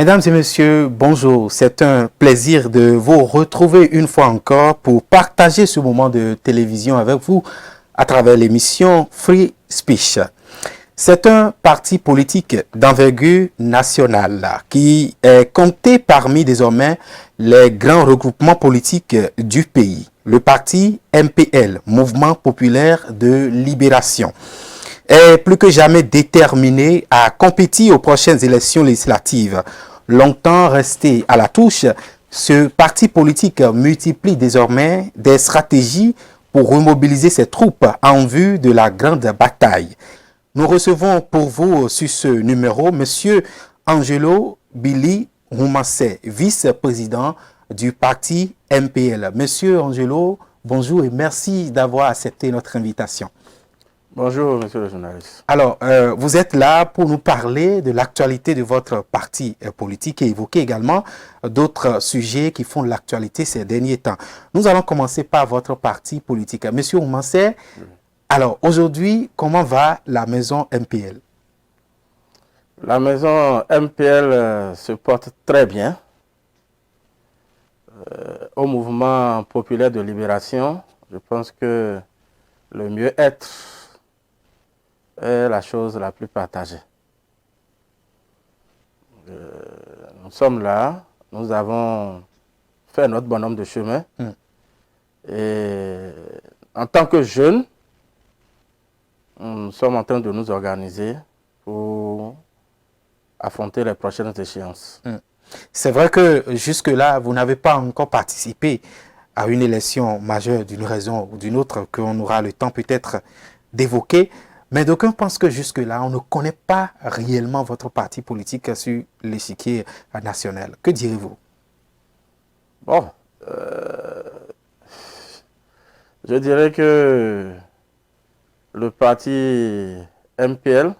Mesdames et messieurs, bonjour. C'est un plaisir de vous retrouver une fois encore pour partager ce moment de télévision avec vous à travers l'émission Free Speech. C'est un parti politique d'envergure nationale qui est compté parmi désormais les grands regroupements politiques du pays. Le parti MPL, Mouvement Populaire de Libération, est plus que jamais déterminé à compétir aux prochaines élections législatives. Longtemps resté à la touche, ce parti politique multiplie désormais des stratégies pour remobiliser ses troupes en vue de la grande bataille. Nous recevons pour vous sur ce numéro M. Angelo Billy Roumassé, vice-président du parti MPL. Monsieur Angelo, bonjour et merci d'avoir accepté notre invitation. Bonjour, monsieur le journaliste. Alors, vous êtes là pour nous parler de l'actualité de votre parti politique et évoquer également d'autres sujets qui font l'actualité ces derniers temps. Nous allons commencer par votre parti politique. Monsieur Roumassé, alors aujourd'hui, comment va la maison MPL? La maison MPL se porte très bien. Au mouvement populaire de libération, je pense que le mieux-être est la chose la plus partagée. Nous sommes là, nous avons fait notre bonhomme de chemin. Et en tant que jeunes, nous sommes en train de nous organiser pour affronter les prochaines échéances. C'est vrai que jusque-là, vous n'avez pas encore participé à une élection majeure d'une raison ou d'une autre qu'on aura le temps peut-être d'évoquer. Mais d'aucuns pensent que jusque-là, on ne connaît pas réellement votre parti politique sur l'échiquier national. Que direz-vous? Bon, je dirais que le parti MPL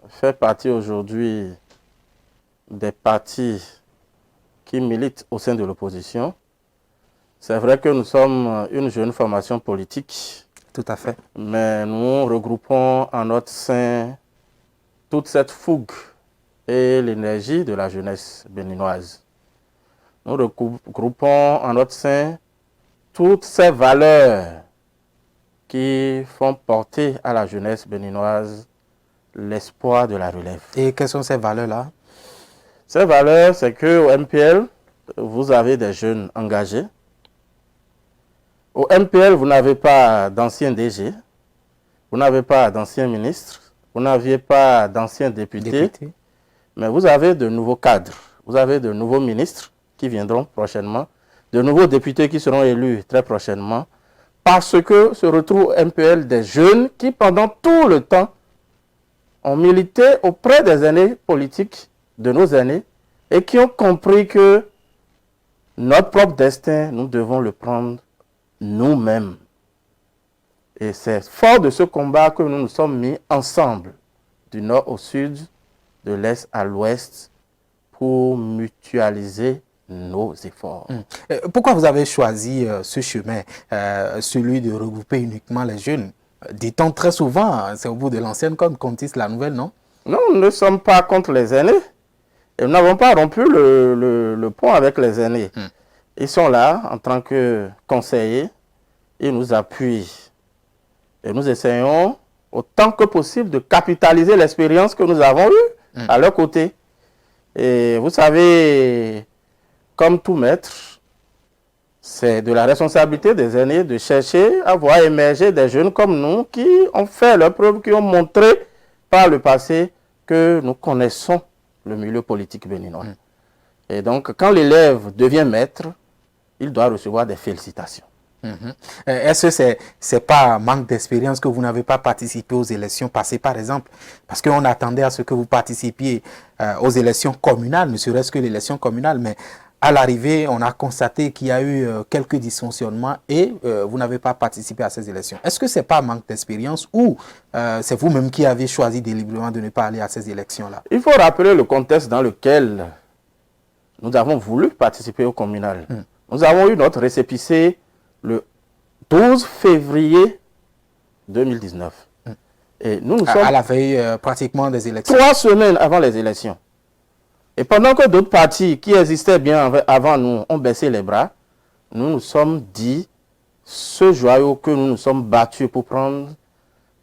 fait partie aujourd'hui des partis qui militent au sein de l'opposition. C'est vrai que nous sommes une jeune formation politique. Tout à fait. Mais nous regroupons en notre sein toute cette fougue et l'énergie de la jeunesse béninoise. Nous regroupons en notre sein toutes ces valeurs qui font porter à la jeunesse béninoise l'espoir de la relève. Et quelles sont ces valeurs-là? Ces valeurs, c'est qu'au MPL, vous avez des jeunes engagés. Au MPL, vous n'avez pas d'anciens DG, vous n'avez pas d'anciens ministres, vous n'aviez pas d'anciens députés, mais vous avez de nouveaux cadres, vous avez de nouveaux ministres qui viendront prochainement, de nouveaux députés qui seront élus très prochainement, parce que se retrouvent au MPL des jeunes qui, pendant tout le temps, ont milité auprès des aînés politiques de nos aînés et qui ont compris que notre propre destin, nous devons le prendre nous-mêmes. Et c'est fort de ce combat que nous nous sommes mis ensemble, du nord au sud, de l'est à l'ouest, pour mutualiser nos efforts. Pourquoi vous avez choisi ce chemin, celui de regrouper uniquement les jeunes? Dit-on très souvent, c'est au bout de l'ancienne qu'on tisse la nouvelle, non? Non, nous ne sommes pas contre les aînés. Et nous n'avons pas rompu le pont avec les aînés. Ils sont là en tant que conseillers, ils nous appuient. Et nous essayons autant que possible de capitaliser l'expérience que nous avons eue à leur côté. Et vous savez, comme tout maître, c'est de la responsabilité des aînés de chercher à voir émerger des jeunes comme nous qui ont fait leur preuve, qui ont montré par le passé que nous connaissons le milieu politique béninois. Et donc, quand l'élève devient maître, il doit recevoir des félicitations. Est-ce que c'est pas manque d'expérience que vous n'avez pas participé aux élections passées, par exemple? Parce qu'on attendait à ce que vous participiez aux élections communales, ne serait-ce que l'élection communale, mais à l'arrivée, on a constaté qu'il y a eu quelques dysfonctionnements et vous n'avez pas participé à ces élections. Est-ce que c'est pas manque d'expérience ou c'est vous-même qui avez choisi délibérément de ne pas aller à ces élections-là? Il faut rappeler le contexte dans lequel nous avons voulu participer au communal. Nous avons eu notre récépissé le 12 février 2019. Et nous sommes à la veille pratiquement des élections. 3 semaines avant les élections. Et pendant que d'autres partis qui existaient bien avant nous ont baissé les bras, nous nous sommes dit, ce joyau que nous nous sommes battus pour prendre,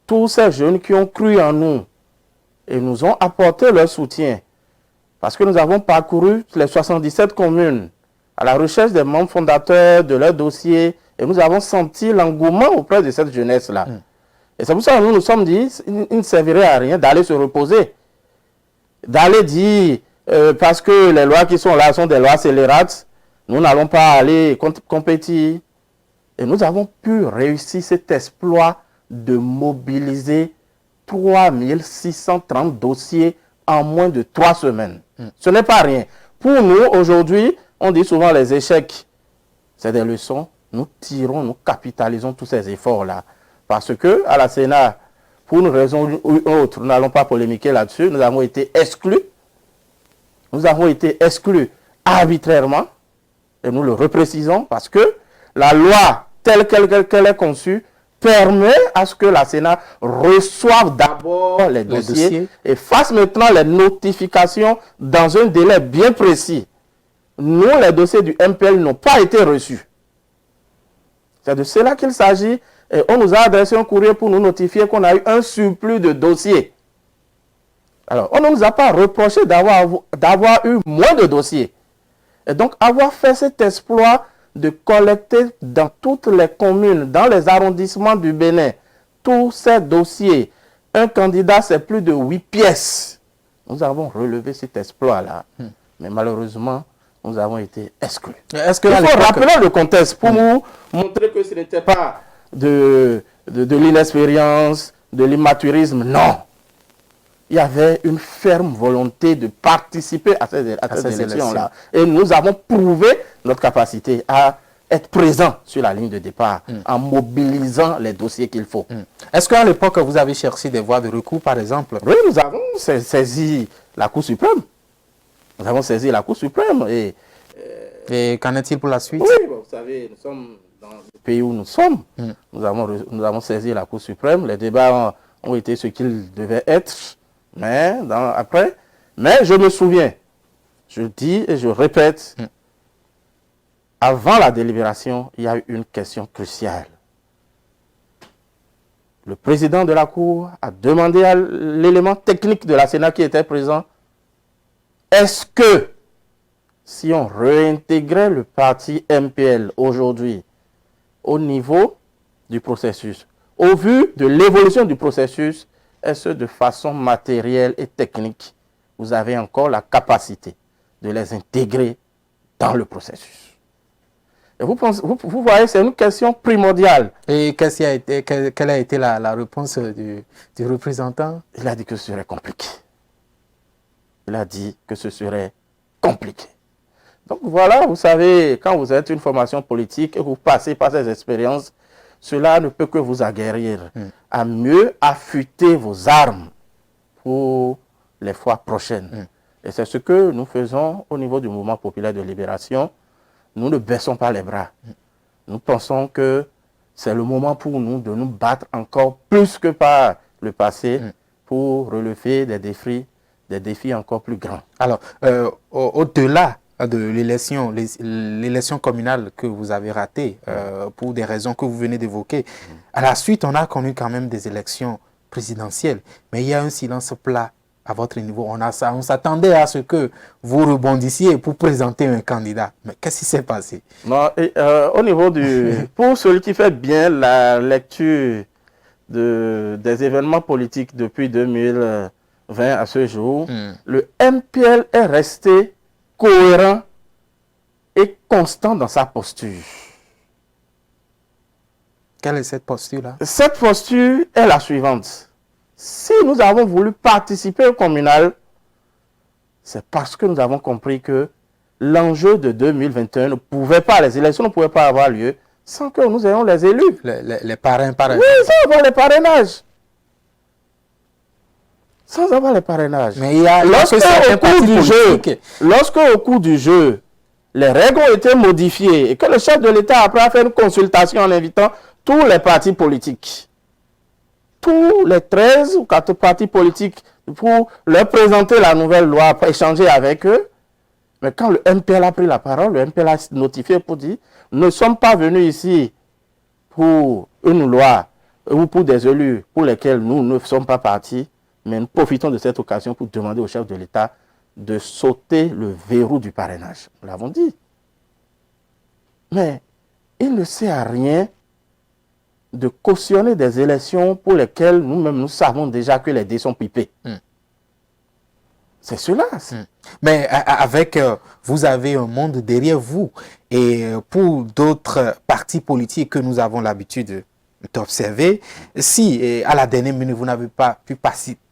tous ces jeunes qui ont cru en nous et nous ont apporté leur soutien, parce que nous avons parcouru les 77 communes à la recherche des membres fondateurs, de leurs dossiers, et nous avons senti l'engouement auprès de cette jeunesse-là. Et c'est pour ça que nous nous sommes dit, il ne servirait à rien d'aller se reposer, d'aller dire, parce que les lois qui sont là sont des lois scélérates, nous n'allons pas aller compétir. Et nous avons pu réussir cet exploit de mobiliser 3630 dossiers en moins de 3 semaines. Ce n'est pas rien. Pour nous, aujourd'hui, on dit souvent les échecs, c'est des leçons. Nous tirons, nous capitalisons tous ces efforts-là. Parce que à la Sénat, pour une raison ou une autre, nous n'allons pas polémiquer là-dessus, nous avons été exclus. Nous avons été exclus arbitrairement. Et nous le reprécisons parce que la loi telle qu'elle est conçue permet à ce que la Sénat reçoive d'abord les dossiers et fasse maintenant les notifications dans un délai bien précis. Nous, les dossiers du MPL n'ont pas été reçus. C'est de cela qu'il s'agit. Et on nous a adressé un courrier pour nous notifier qu'on a eu un surplus de dossiers. Alors, on ne nous a pas reproché d'avoir eu moins de dossiers. Et donc, avoir fait cet exploit de collecter dans toutes les communes, dans les arrondissements du Bénin, tous ces dossiers, un candidat, c'est plus de 8 pièces. Nous avons relevé cet exploit-là. Mais malheureusement, nous avons été exclus. Il faut rappeler le contexte pour nous montrer que ce n'était pas de l'inexpérience, de l'immaturisme. Non. Il y avait une ferme volonté de participer à ces élections-là. Et nous avons prouvé notre capacité à être présents sur la ligne de départ en mobilisant les dossiers qu'il faut. Est-ce qu'à l'époque, vous avez cherché des voies de recours, par exemple? Oui, nous avons saisi la Cour suprême. Nous avons saisi la Cour suprême. Et qu'en est-il pour la suite? Oui, vous savez, nous sommes dans le pays où nous sommes. Nous avons saisi la Cour suprême. Les débats ont été ce qu'ils devaient être. Mais je me souviens, je dis et je répète, avant la délibération, il y a eu une question cruciale. Le président de la Cour a demandé à l'élément technique de la Sénat qui était présent, est-ce que si on réintégrait le parti MPL aujourd'hui au niveau du processus, au vu de l'évolution du processus, est-ce de façon matérielle et technique, vous avez encore la capacité de les intégrer dans le processus? Et vous voyez, c'est une question primordiale. Et quelle a été la réponse du représentant? Il a dit que ce serait compliqué. Il a dit que ce serait compliqué. Donc voilà, vous savez, quand vous êtes une formation politique et vous passez par ces expériences, cela ne peut que vous aguerrir à mieux affûter vos armes pour les fois prochaines. Et c'est ce que nous faisons au niveau du mouvement populaire de libération. Nous ne baissons pas les bras. Nous pensons que c'est le moment pour nous de nous battre encore plus que par le passé pour relever des défis encore plus grands. Alors, au-delà de l'élection communale que vous avez ratée pour des raisons que vous venez d'évoquer. À la suite, on a connu quand même des élections présidentielles, mais il y a un silence plat à votre niveau. On s'attendait à ce que vous rebondissiez pour présenter un candidat. Mais qu'est-ce qui s'est passé? Non, au niveau pour celui qui fait bien la lecture des événements politiques depuis 2020 à ce jour, le MPL est resté cohérent et constant dans sa posture. Quelle est cette posture-là? Cette posture est la suivante. Si nous avons voulu participer au communal, c'est parce que nous avons compris que l'enjeu de 2021 ne pouvait pas, les élections ne pouvaient pas avoir lieu sans que nous ayons les élus. Les parrains. Oui, sans avoir les parrainages. Sans avoir les parrainages. Mais il y a lorsque au cours du jeu, les règles ont été modifiées et que le chef de l'État après a fait une consultation en invitant tous les partis politiques. tous les 13 ou 4 partis politiques pour leur présenter la nouvelle loi, pour échanger avec eux. Mais quand le MPL a pris la parole, le MPL a notifié pour dire « Nous ne sommes pas venus ici pour une loi ou pour des élus pour lesquels nous ne sommes pas partis, mais nous profitons de cette occasion pour demander au chef de l'État de sauter le verrou du parrainage. » Nous l'avons dit. Mais il ne sert à rien de cautionner des élections pour lesquelles nous-mêmes nous savons déjà que les dés sont pipés. C'est cela. Mais avec, vous avez un monde derrière vous. Et pour d'autres partis politiques que nous avons l'habitude d'observer, si à la dernière minute vous n'avez pas pu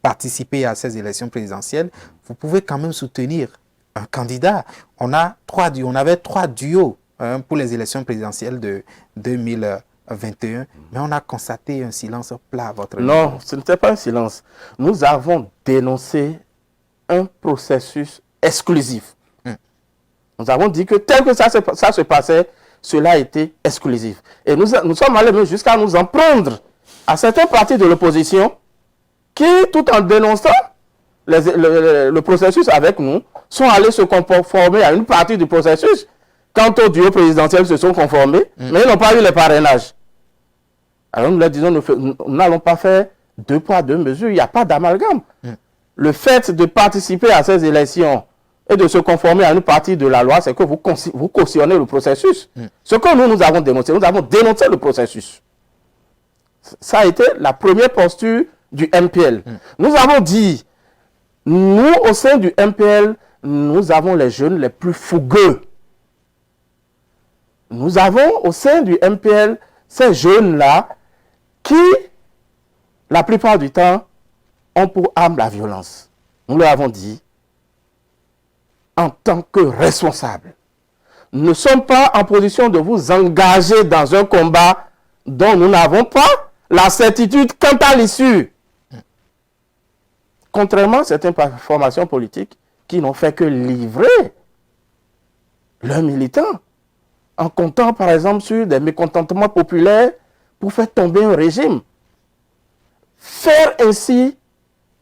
participer à ces élections présidentielles, vous pouvez quand même soutenir un candidat. On avait 3 duos pour les élections présidentielles de 2021, mais on a constaté un silence plat à votre niveau. Non, ce n'était pas un silence. Nous avons dénoncé un processus exclusif. Nous avons dit que tel que ça se passait, cela a été exclusif. Et nous sommes allés même jusqu'à nous en prendre à certains partis de l'opposition qui, tout en dénonçant le processus avec nous, sont allés se conformer à une partie du processus. Quant au duo présidentiel, se sont conformés, mais ils n'ont pas eu les parrainages. Alors nous leur disons, nous n'allons pas faire 2 poids, 2 mesures, il n'y a pas d'amalgame. Le fait de participer à ces élections et de se conformer à une partie de la loi, c'est que vous cautionnez le processus. Ce que nous avons dénoncé le processus. Ça a été la première posture du MPL. Nous avons dit, nous, au sein du MPL, nous avons les jeunes les plus fougueux. Nous avons au sein du MPL ces jeunes-là qui, la plupart du temps, ont pour âme la violence. Nous leur avons dit, en tant que responsables, nous ne sommes pas en position de vous engager dans un combat dont nous n'avons pas la certitude quant à l'issue. Contrairement à certaines formations politiques qui n'ont fait que livrer leurs militants en comptant par exemple sur des mécontentements populaires pour faire tomber un régime. Faire ainsi,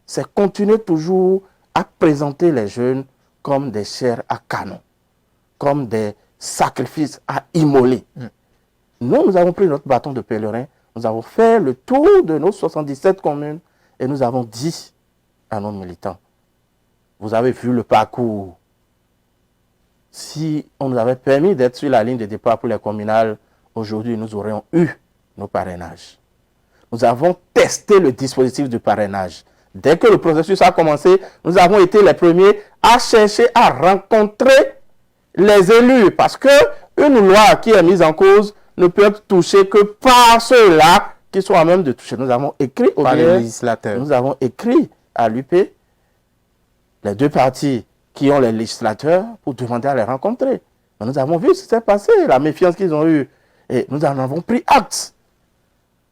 c'est continuer toujours à présenter les jeunes comme des chairs à canon, comme des sacrifices à immoler. Nous avons pris notre bâton de pèlerin, nous avons fait le tour de nos 77 communes et nous avons dit à nos militants, vous avez vu le parcours. Si on nous avait permis d'être sur la ligne de départ pour les communales, aujourd'hui nous aurions eu nos parrainages. Nous avons testé le dispositif de parrainage. Dès que le processus a commencé, nous avons été les premiers à chercher à rencontrer les élus. Parce qu'une loi qui est mise en cause ne peut être touchée que par ceux-là qui sont à même de toucher. Nous avons écrit au législateur. Nous avons écrit à l'UP, les 2 partis qui ont les législateurs, pour demander à les rencontrer. Mais nous avons vu ce qui s'est passé, la méfiance qu'ils ont eue. Et nous en avons pris acte.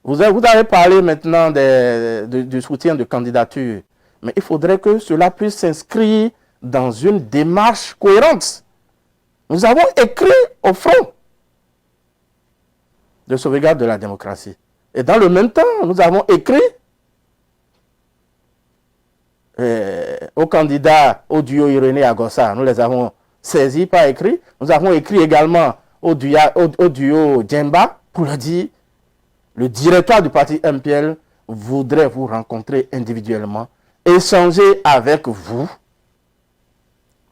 Vous avez parlé maintenant du soutien de candidature. Mais il faudrait que cela puisse s'inscrire dans une démarche cohérente. Nous avons écrit au front de sauvegarde de la démocratie. Et dans le même temps, nous avons écrit aux candidats au duo Irénée Agossa. Nous les avons saisis par écrit. Nous avons écrit également au duo Djemba pour leur dire le directoire du parti MPL voudrait vous rencontrer individuellement, échanger avec vous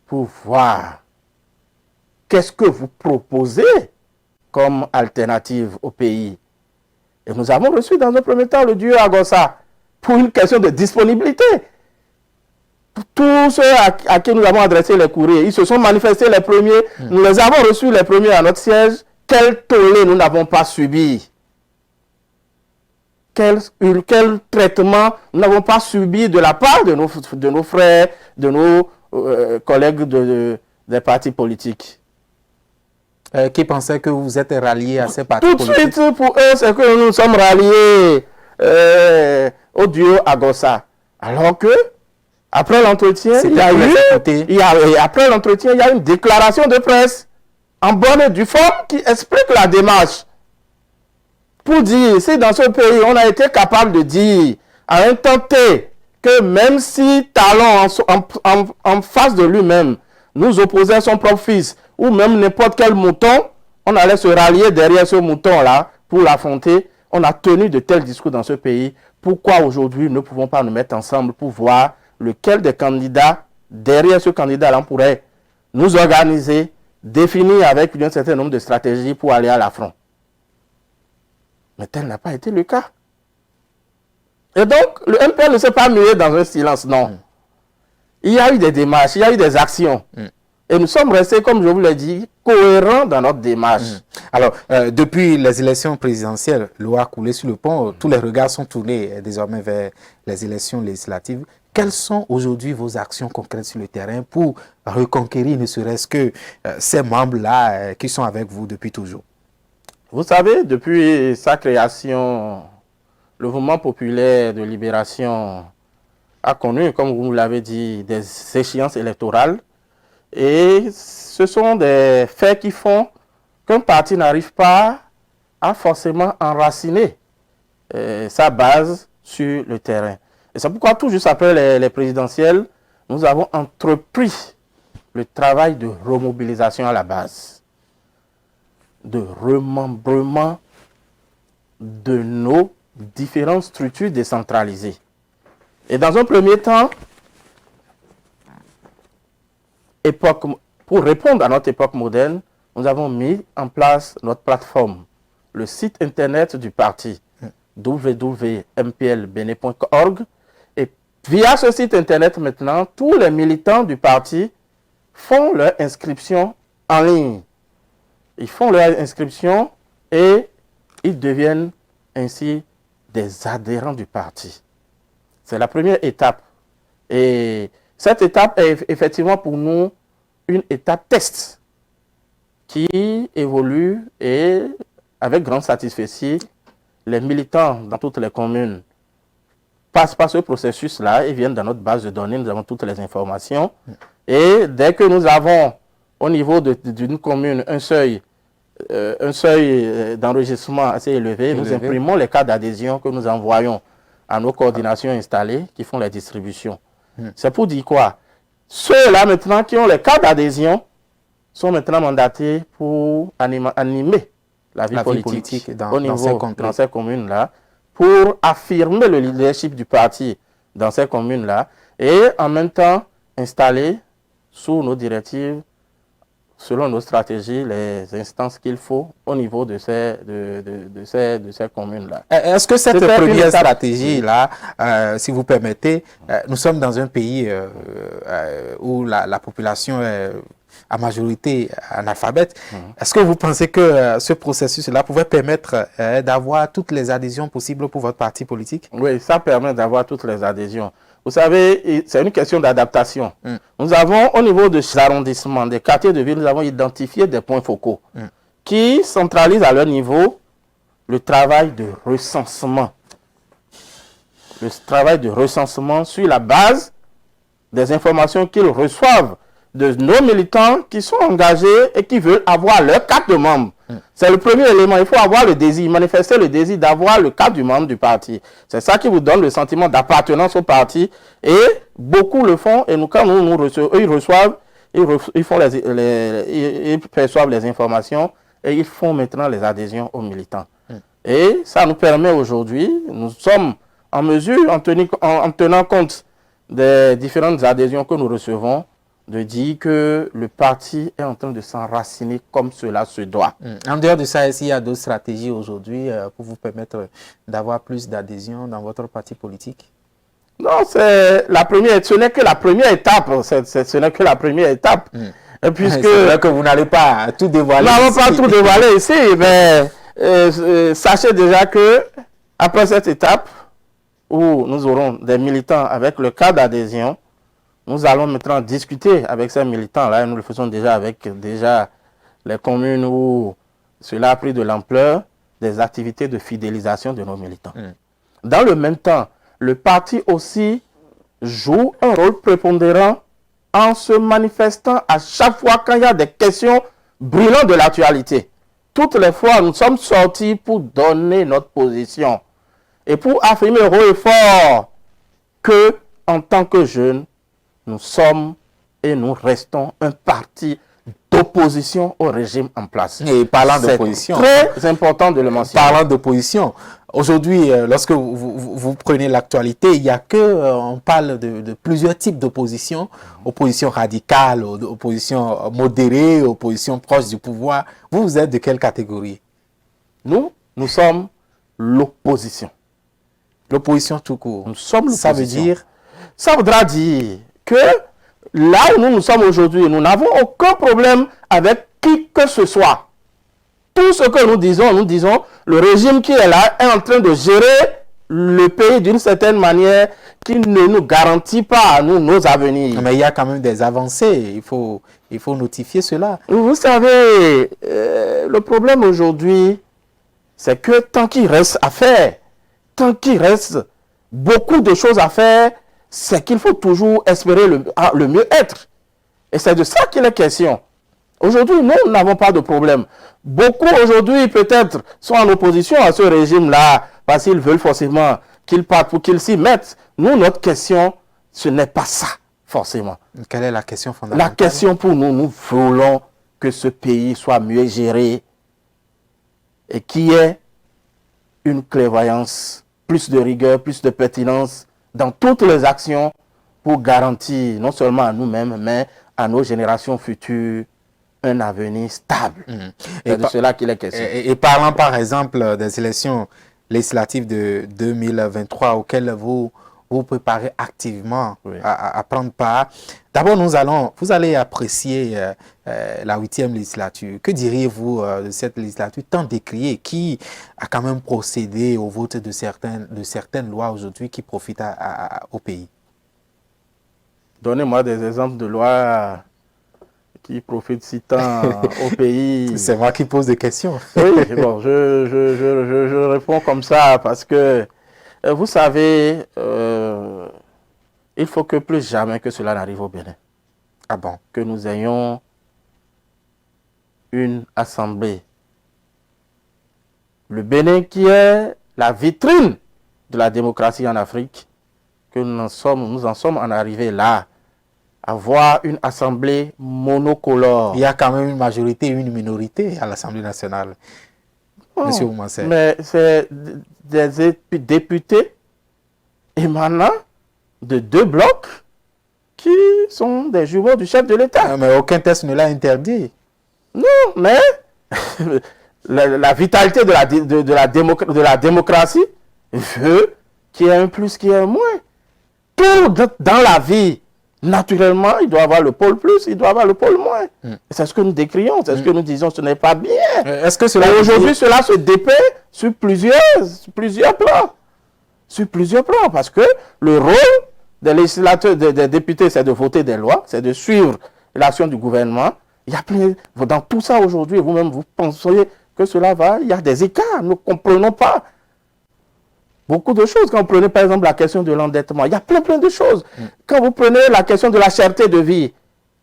pour voir qu'est-ce que vous proposez comme alternative au pays. Et nous avons reçu dans un premier temps le duo Agossa pour une question de disponibilité. Tous ceux à qui nous avons adressé les courriers, ils se sont manifestés les premiers. Nous les avons reçus les premiers à notre siège. Quel tollé nous n'avons pas subi? Quel traitement nous n'avons pas subi de la part de nos frères, de nos collègues des partis politiques? Qui pensaient que vous êtes ralliés à ces partis politiques? Tout de suite, pour eux, c'est que nous sommes ralliés au duo Agossa. Alors que, après l'entretien, il y a une déclaration de presse en bonne et due forme qui explique la démarche. pour dire, si dans ce pays, on a été capable de dire à un temps T que même si Talon en face de lui-même nous opposait son propre fils, ou même n'importe quel mouton, on allait se rallier derrière ce mouton-là pour l'affronter. On a tenu de tels discours dans ce pays. Pourquoi aujourd'hui nous ne pouvons pas nous mettre ensemble pour voir lequel des candidats, derrière ce candidat-là, on pourrait nous organiser, définir avec un certain nombre de stratégies pour aller à l'affront. Mais tel n'a pas été le cas. Et donc, le MPL ne s'est pas mué dans un silence, non. Il y a eu des démarches, il y a eu des actions. Et nous sommes restés, comme je vous l'ai dit, cohérents dans notre démarche. Alors, depuis les élections présidentielles, l'eau a coulé sur le pont, tous les regards sont tournés désormais vers les élections législatives. Quelles sont aujourd'hui vos actions concrètes sur le terrain pour reconquérir ne serait-ce que ces membres-là qui sont avec vous depuis toujours? Vous savez, depuis sa création, le mouvement populaire de libération a connu, comme vous l'avez dit, des échéances électorales. Et ce sont des faits qui font qu'un parti n'arrive pas à forcément enraciner sa base sur le terrain. Et c'est pourquoi tout juste après les présidentielles, nous avons entrepris le travail de remobilisation à la base, de remembrement de nos différentes structures décentralisées. Et dans un premier temps, pour répondre à notre époque moderne, nous avons mis en place notre plateforme, le site internet du parti, www.mplbene.org. Et via ce site internet maintenant, tous les militants du parti font leur inscription en ligne. Ils font leur inscription et ils deviennent ainsi des adhérents du parti. C'est la première étape. Et cette étape est effectivement pour nous une étape test qui évolue et avec grande satisfaction, les militants dans toutes les communes passent par ce processus-là et viennent dans notre base de données, nous avons toutes les informations. Et dès que nous avons au niveau d'une commune un seuil d'enregistrement assez élevé, nous imprimons les cartes d'adhésion que nous envoyons à nos coordinations installées qui font les distributions. C'est pour dire quoi? Ceux-là maintenant qui ont les cartes d'adhésion sont maintenant mandatés pour animer la vie politique dans ces communes-là, pour affirmer le leadership du parti dans ces communes-là et en même temps installer sous nos directives, selon nos stratégies, les instances qu'il faut au niveau de ces communes-là. Est-ce que cette première stratégie-là, si vous permettez, nous sommes dans un pays où la population est à majorité analphabète. Est-ce que vous pensez que ce processus-là pouvait permettre d'avoir toutes les adhésions possibles pour votre parti politique? Oui, ça permet d'avoir toutes les adhésions. Vous savez, c'est une question d'adaptation. Nous avons, au niveau des arrondissements, des quartiers de ville, nous avons identifié des points focaux qui centralisent à leur niveau le travail de recensement. Le travail de recensement sur la base des informations qu'ils reçoivent de nos militants qui sont engagés et qui veulent avoir leur carte de membre. C'est le premier élément. Il faut avoir le désir, manifester le désir d'avoir le carte du membre du parti. C'est ça qui vous donne le sentiment d'appartenance au parti. Et beaucoup le font. Et quand nous recevons, eux, ils reçoivent, ils perçoivent les informations et ils font maintenant les adhésions aux militants. Et ça nous permet aujourd'hui, nous sommes en mesure, en tenant compte des différentes adhésions que nous recevons, de dire que le parti est en train de s'enraciner comme cela se doit. En dehors de ça, est-ce qu'il y a d'autres stratégies aujourd'hui pour vous permettre d'avoir plus d'adhésion dans votre parti politique? Non, c'est la première. Ce n'est que la première étape. Ce n'est que la première étape. Puisque c'est vrai que vous n'allez pas tout dévoiler. Nous n'allons pas tout dévoiler ici, mais sachez déjà que après cette étape où nous aurons des militants avec le cas d'adhésion, nous allons maintenant discuter avec ces militants-là, et nous le faisons déjà avec les communes où cela a pris de l'ampleur, des activités de fidélisation de nos militants. Dans le même temps, le parti aussi joue un rôle prépondérant en se manifestant à chaque fois quand il y a des questions brûlantes de l'actualité. toutes les fois, nous sommes sortis pour donner notre position et pour affirmer haut et fort que, en tant que jeunes, nous sommes et nous restons un parti d'opposition au régime en place. Et parlant d'opposition, c'est très important de le mentionner. Parlant d'opposition, aujourd'hui, lorsque vous prenez l'actualité, il n'y a que, on parle de plusieurs types d'opposition, opposition radicale, opposition modérée, opposition proche du pouvoir. Vous êtes de quelle catégorie? Nous sommes l'opposition. L'opposition tout court. Nous sommes l'opposition. Ça veut dire? Ça voudra dire que là où nous sommes aujourd'hui, nous n'avons aucun problème avec qui que ce soit. Tout ce que nous disons, le régime qui est là est en train de gérer le pays d'une certaine manière qui ne nous garantit pas à nous nos avenirs. Mais il y a quand même des avancées, il faut notifier cela. Vous savez, le problème aujourd'hui, c'est que tant qu'il reste à faire, tant qu'il reste beaucoup de choses à faire, c'est qu'il faut toujours espérer le mieux-être. Et c'est de ça qu'il est question. Aujourd'hui, nous n'avons pas de problème. Beaucoup aujourd'hui, peut-être, sont en opposition à ce régime-là, parce qu'ils veulent forcément qu'ils partent pour qu'ils s'y mettent. Nous, notre question, ce n'est pas ça, forcément. Quelle est la question fondamentale? La question pour nous, nous voulons que ce pays soit mieux géré et qu'il y ait une clairvoyance, plus de rigueur, plus de pertinence dans toutes les actions pour garantir non seulement à nous-mêmes, mais à nos générations futures un avenir stable. C'est de cela qu'il est question. Et parlant par exemple des élections législatives de 2023 auxquelles vous préparez activement à prendre part. D'abord, vous allez apprécier la 8e législature. Que diriez-vous de cette législature tant décriée qui a quand même procédé au vote de certaines lois aujourd'hui qui profitent au pays? Donnez-moi des exemples de lois qui profitent si tant au pays. C'est moi qui pose des questions. Oui, bon, je réponds comme ça parce que vous savez, il faut que plus jamais que cela n'arrive au Bénin. Ah bon? Que nous ayons une assemblée. Le Bénin qui est la vitrine de la démocratie en Afrique, que nous en sommes en arrivé là, à avoir une assemblée monocolore. Il y a quand même une majorité et une minorité à l'Assemblée nationale. Monsieur Oumansé. Mais c'est des députés émanant de 2 blocs qui sont des jumeaux du chef de l'État. Mais aucun texte ne l'a interdit. Non, mais la vitalité de la démocratie veut qu'il y ait un plus, qu'il y ait un moins. Tout dans la vie, naturellement, il doit avoir le pôle plus, il doit avoir le pôle moins. C'est ce que nous décrions, c'est ce que nous disons, ce n'est pas bien. Est-ce que cela aujourd'hui, cela se dépeint sur plusieurs plans. Sur plusieurs plans, parce que le rôle des législateurs, des députés, c'est de voter des lois, c'est de suivre l'action du gouvernement. Il y a plein, dans tout ça aujourd'hui, vous-même, vous pensez que cela va, il y a des écarts, nous ne comprenons pas. Beaucoup de choses. Quand vous prenez par exemple la question de l'endettement, il y a plein de choses. Quand vous prenez la question de la cherté de vie,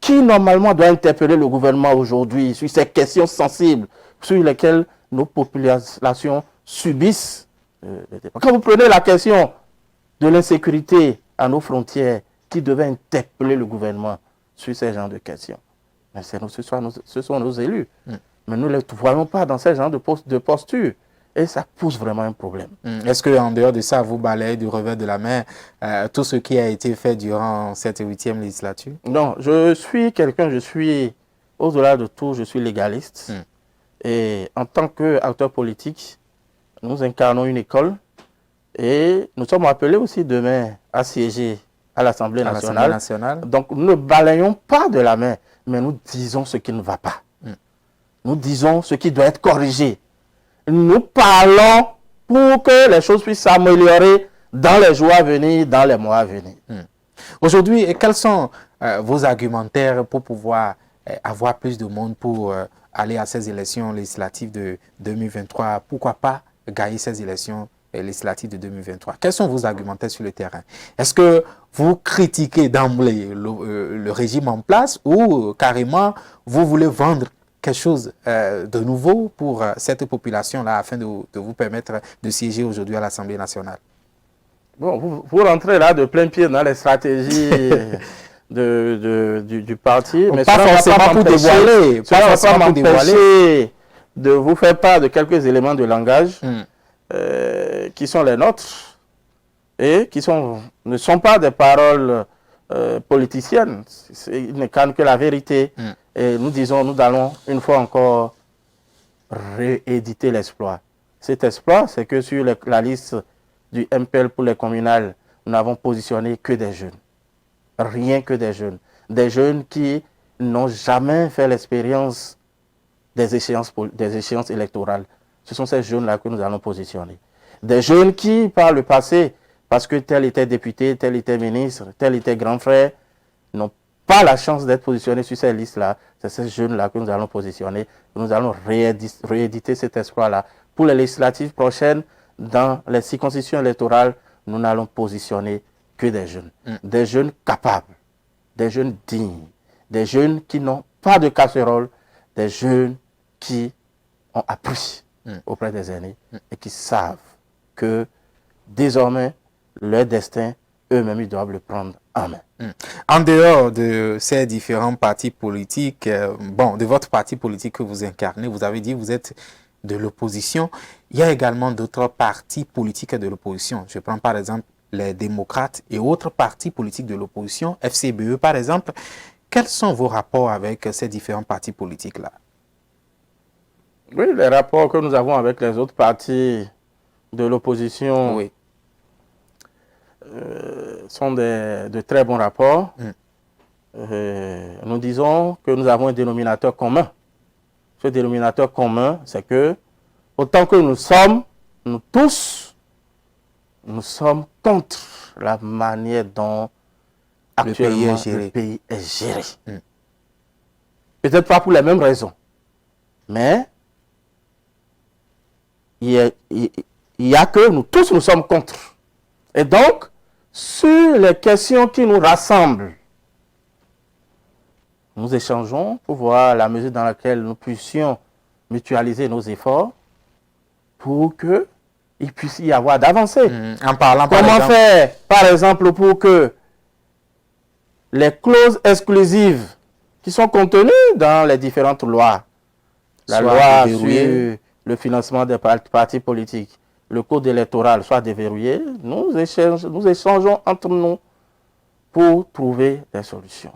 qui normalement doit interpeller le gouvernement aujourd'hui sur ces questions sensibles sur lesquelles nos populations subissent. Quand vous prenez la question de l'insécurité à nos frontières, qui devait interpeller le gouvernement sur ces genres de questions. Mais ce sont nos élus. Mais nous ne les voyons pas dans ces genres de posture. Et ça pose vraiment un problème. Est-ce qu'en dehors de ça, vous balayez du revers de la main tout ce qui a été fait durant cette 8e législature? Non, au-delà de tout, je suis légaliste. Et en tant qu'acteur politique, nous incarnons une école et nous sommes appelés aussi demain à siéger à l'Assemblée nationale. Donc nous ne balayons pas de la main, mais nous disons ce qui ne va pas. Nous disons ce qui doit être corrigé. Nous parlons pour que les choses puissent s'améliorer dans les jours à venir, dans les mois à venir. Aujourd'hui, quels sont vos argumentaires pour pouvoir avoir plus de monde pour aller à ces élections législatives de 2023? Pourquoi pas gagner ces élections législatives de 2023? Quels sont vos argumentaires sur le terrain? Est-ce que vous critiquez d'emblée le régime en place ou carrément vous voulez vendre quelque chose de nouveau pour cette population-là afin de vous permettre de siéger aujourd'hui à l'Assemblée nationale? Bon, vous rentrez là de plein pied dans les stratégies du parti, mais pas forcément pour dévoiler. Ça ne va pas m'empêcher de vous faire part de quelques éléments de langage qui sont les nôtres et qui ne sont pas des paroles politiciennes. Ils ne cannent que la vérité. Et nous disons, nous allons une fois encore rééditer l'exploit. Cet exploit, c'est que sur la liste du MPL pour les communales, nous n'avons positionné que des jeunes. Rien que des jeunes. Des jeunes qui n'ont jamais fait l'expérience des échéances électorales. Ce sont ces jeunes-là que nous allons positionner. Des jeunes qui, par le passé, parce que tel était député, tel était ministre, tel était grand frère, n'ont pas la chance d'être positionnés sur ces listes-là. C'est ces jeunes-là que nous allons positionner. Nous allons rééditer cet espoir-là. Pour les législatives prochaines, dans les circonscriptions électorales, nous n'allons positionner que des jeunes. Des jeunes capables, des jeunes dignes, des jeunes qui n'ont pas de casserole, des jeunes qui ont appris auprès des aînés et qui savent que désormais, leur destin, eux-mêmes, ils doivent le prendre en main. En dehors de ces différents partis politiques, de votre parti politique que vous incarnez, vous avez dit que vous êtes de l'opposition. Il y a également d'autres partis politiques de l'opposition. Je prends par exemple les démocrates et autres partis politiques de l'opposition, FCBE par exemple. Quels sont vos rapports avec ces différents partis politiques-là? Oui, les rapports que nous avons avec les autres partis de l'opposition sont de très bons rapports. Nous disons que nous avons un dénominateur commun. Ce dénominateur commun, c'est que autant que nous sommes, nous tous, nous sommes contre la manière dont actuellement le pays est géré. Peut-être pas pour les mêmes raisons, mais il y a que nous tous, nous sommes contre. Et donc, sur les questions qui nous rassemblent, nous échangeons pour voir la mesure dans laquelle nous puissions mutualiser nos efforts pour qu'il puisse y avoir d'avancées. En parlant, comment faire, par exemple, pour que les clauses exclusives qui sont contenues dans les différentes lois, la loi sur le financement des partis politiques, le code électoral soit déverrouillé, nous échangeons entre nous pour trouver des solutions.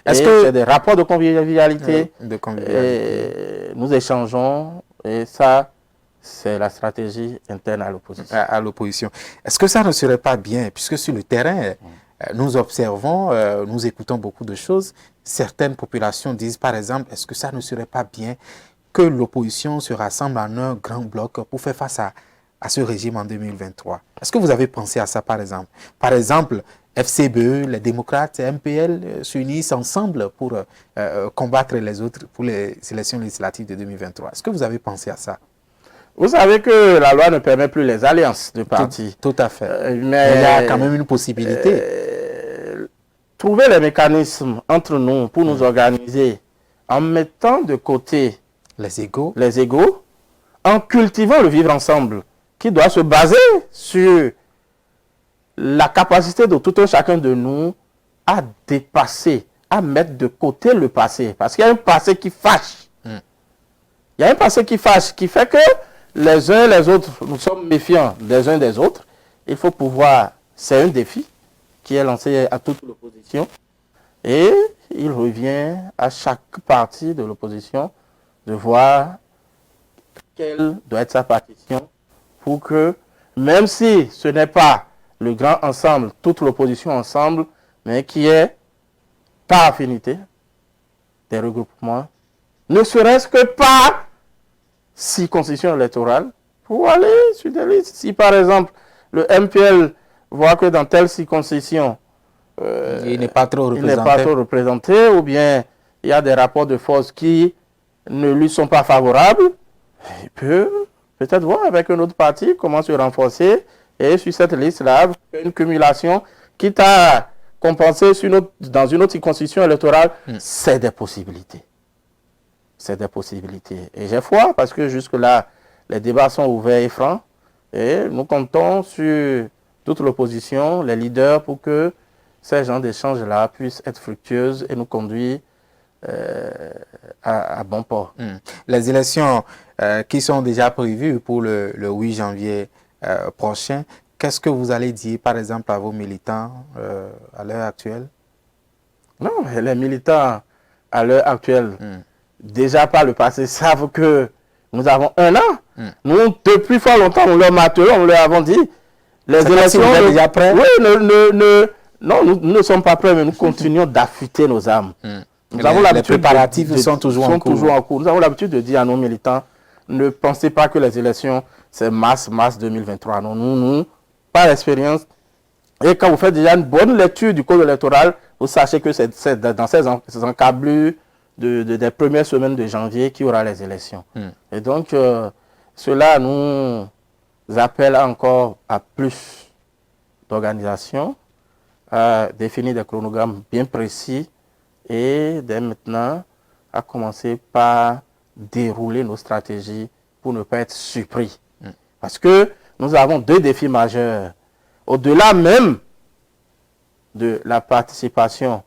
Est-ce que c'est des rapports de convivialité, nous échangeons et ça, c'est la stratégie interne à l'opposition. À l'opposition. Est-ce que ça ne serait pas bien, puisque sur le terrain, nous observons, nous écoutons beaucoup de choses, certaines populations disent par exemple, est-ce que ça ne serait pas bien que l'opposition se rassemble en un grand bloc pour faire face à ce régime en 2023? Est-ce que vous avez pensé à ça par exemple? Par exemple, FCBE, les démocrates et MPL s'unissent ensemble pour combattre les autres pour les élections législatives de 2023. Est-ce que vous avez pensé à ça? Vous savez que la loi ne permet plus les alliances de partis. Tout à fait. Mais il y a quand même une possibilité. Trouver les mécanismes entre nous pour nous organiser en mettant de côté les égos, en cultivant le vivre ensemble qui doit se baser sur la capacité de tout un chacun de nous à dépasser, à mettre de côté le passé. Parce qu'il y a un passé qui fâche. Il y a un passé qui fâche, qui fait que les uns les autres, nous sommes méfiants des uns des autres. Il faut pouvoir, c'est un défi qui est lancé à toute l'opposition. Et il revient à chaque parti de l'opposition de voir quelle doit être sa partition pour que, même si ce n'est pas le grand ensemble, toute l'opposition ensemble, mais qui est par affinité des regroupements, ne serait-ce que par circonscription électorale, pour aller sur des listes. Si par exemple, le MPL voit que dans telle circonscription, il n'est pas trop représenté, ou bien il y a des rapports de force qui ne lui sont pas favorables, il peut peut-être voir avec un autre parti comment se renforcer, et sur cette liste-là, une cumulation, quitte à compenser dans une autre circonscription électorale, c'est des possibilités. c'est des possibilités. Et j'ai foi parce que jusque-là, les débats sont ouverts et francs. Et nous comptons sur toute l'opposition, les leaders, pour que ces genres d'échanges-là puissent être fructueuses et nous conduire à bon port. Les élections qui sont déjà prévues pour le 8 janvier prochain, qu'est-ce que vous allez dire, par exemple, à vos militants à l'heure actuelle? Non, les militants, à l'heure actuelle, déjà par le passé, savent que nous avons 1 an. Nous, depuis fort longtemps, nous leur martelons, nous leur avons dit, les élections... Si vous êtes déjà prêts? Oui, non, nous ne sommes pas prêts, mais nous continuons d'affûter nos âmes. Nous avons les préparatifs sont toujours en cours. Nous avons l'habitude de dire à nos militants, ne pensez pas que les élections, c'est mars 2023. Non, nous, par expérience, et quand vous faites déjà une bonne lecture du code électoral, vous sachez que c'est dans ces encablures des premières semaines de janvier qu'il y aura les élections. Et donc, cela nous appelle encore à plus d'organisation, à définir des chronogrammes bien précis et dès maintenant à commencer par dérouler nos stratégies pour ne pas être surpris. Parce que nous avons 2 défis majeurs. Au-delà même de la participation,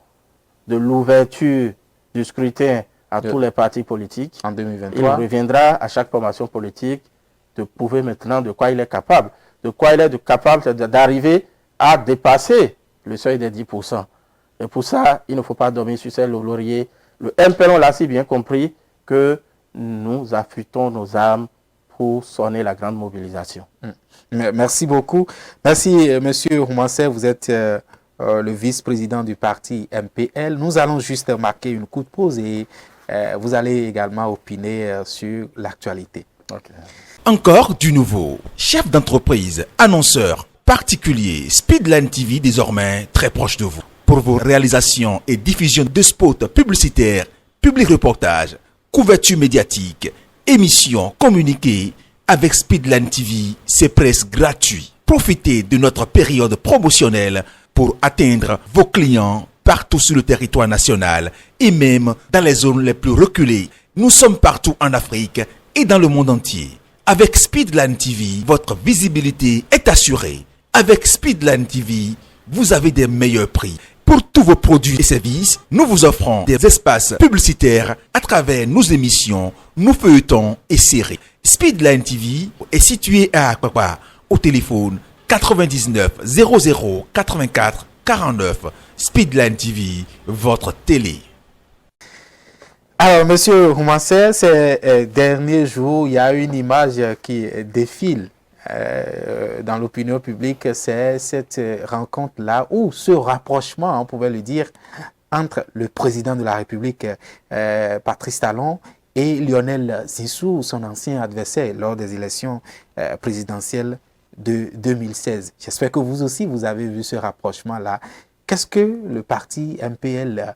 de l'ouverture du scrutin à tous les partis politiques, en 2023, il reviendra à chaque formation politique de prouver maintenant de quoi il est capable. De quoi il est capable d'arriver à dépasser le seuil des 10%. Et pour ça, il ne faut pas dormir sur ses lauriers. Le MPL, on l'a si bien compris que nous affûtons nos armes pour sonner la grande mobilisation. Merci beaucoup. Merci, Monsieur Roumancet. Vous êtes le vice-président du parti MPL. Nous allons juste marquer une courte pause et vous allez également opiner sur l'actualité. Okay. Encore du nouveau. Chef d'entreprise, annonceur, particulier, Speedline TV désormais très proche de vous. Pour vos réalisations et diffusion de spots publicitaires, publics reportages, couverture médiatique, émissions, communiqués, avec Speedline TV, c'est presque gratuit. Profitez de notre période promotionnelle pour atteindre vos clients partout sur le territoire national et même dans les zones les plus reculées. Nous sommes partout en Afrique et dans le monde entier. Avec Speedline TV, votre visibilité est assurée. Avec Speedline TV, vous avez des meilleurs prix. Pour tous vos produits et services, nous vous offrons des espaces publicitaires à travers nos émissions, nos feuilletons et séries. Speedline TV est situé à Akpakpa, au téléphone 99 00 84 49. Speedline TV, votre télé. Alors, Monsieur Roumancet, ces derniers jours, il y a une image qui défile dans l'opinion publique, c'est cette rencontre-là, ou ce rapprochement, on pouvait le dire, entre le président de la République, Patrice Talon, et Lionel Zinsou, son ancien adversaire lors des élections présidentielles de 2016. J'espère que vous aussi, vous avez vu ce rapprochement-là. Qu'est-ce que le parti MPL,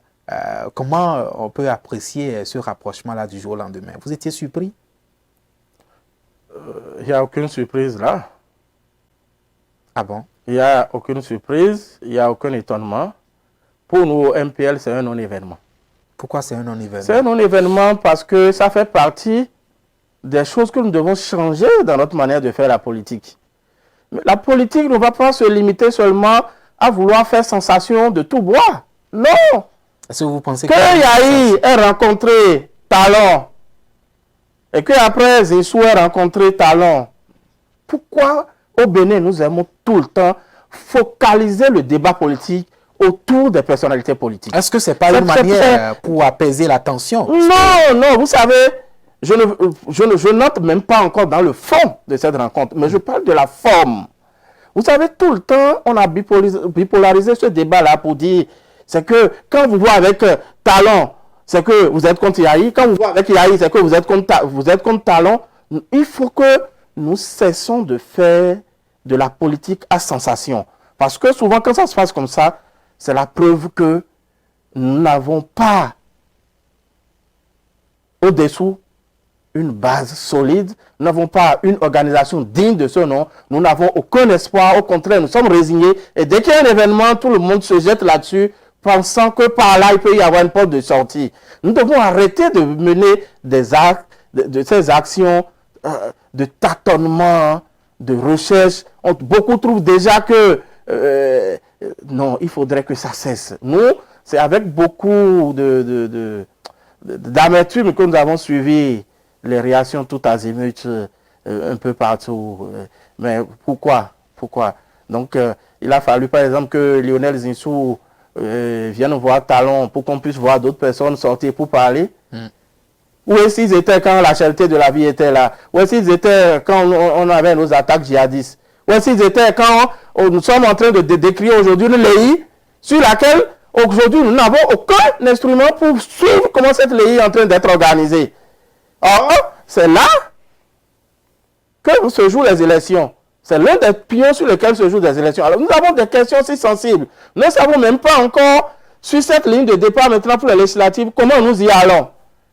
comment on peut apprécier ce rapprochement-là du jour au lendemain? Vous étiez surpris? Il n'y a aucune surprise là. Ah bon? Il n'y a aucune surprise, il n'y a aucun étonnement. Pour nous, au MPL, c'est un non-événement. Pourquoi c'est un non-événement? C'est un non-événement parce que ça fait partie des choses que nous devons changer dans notre manière de faire la politique. Mais la politique ne va pas se limiter seulement à vouloir faire sensation de tout bois. Non! Est-ce que vous pensez que Yahi ait rencontré Talon et qu'après Zinsou ait rencontré Talon, pourquoi au Bénin nous aimons tout le temps focaliser le débat politique autour des personnalités politiques? Est-ce que ce n'est pas une manière pour apaiser la tension? Non, non, vous savez, je n'entre même pas encore dans le fond de cette rencontre, mais je parle de la forme. Vous savez, tout le temps, on a bipolarisé ce débat-là pour dire, c'est que quand vous voyez avec Talon, c'est que vous êtes contre Yahi. Quand vous voyez avec Yahi, c'est que vous êtes contre Talon. Il faut que nous cessons de faire de la politique à sensation. Parce que souvent, quand ça se passe comme ça, c'est la preuve que nous n'avons pas au-dessous une base solide, nous n'avons pas une organisation digne de ce nom, nous n'avons aucun espoir, au contraire, nous sommes résignés. Et dès qu'il y a un événement, tout le monde se jette là-dessus pensant que par là, il peut y avoir une porte de sortie. Nous devons arrêter de mener des actes, de ces actions de tâtonnement, de recherche. Beaucoup trouvent déjà que non, il faudrait que ça cesse. Nous, c'est avec beaucoup d'amertume que nous avons suivi les réactions tout azimut un peu partout. Mais pourquoi? Donc, il a fallu, par exemple, que Lionel Zinsou vienne voir Talon pour qu'on puisse voir d'autres personnes sortir pour parler. Où est-ce qu'ils étaient quand la cherté de la vie était là? Où est-ce qu'ils étaient quand on avait nos attaques djihadistes? Où est-ce qu'ils étaient quand nous sommes en train de décrire aujourd'hui une LEI sur laquelle aujourd'hui nous n'avons aucun instrument pour suivre comment cette LEI est en train d'être organisée? Or, c'est là que se jouent les élections. C'est l'un des pions sur lesquels se jouent les élections. Alors nous avons des questions si sensibles. Nous ne savons même pas encore sur cette ligne de départ maintenant pour les législatives comment nous y allons.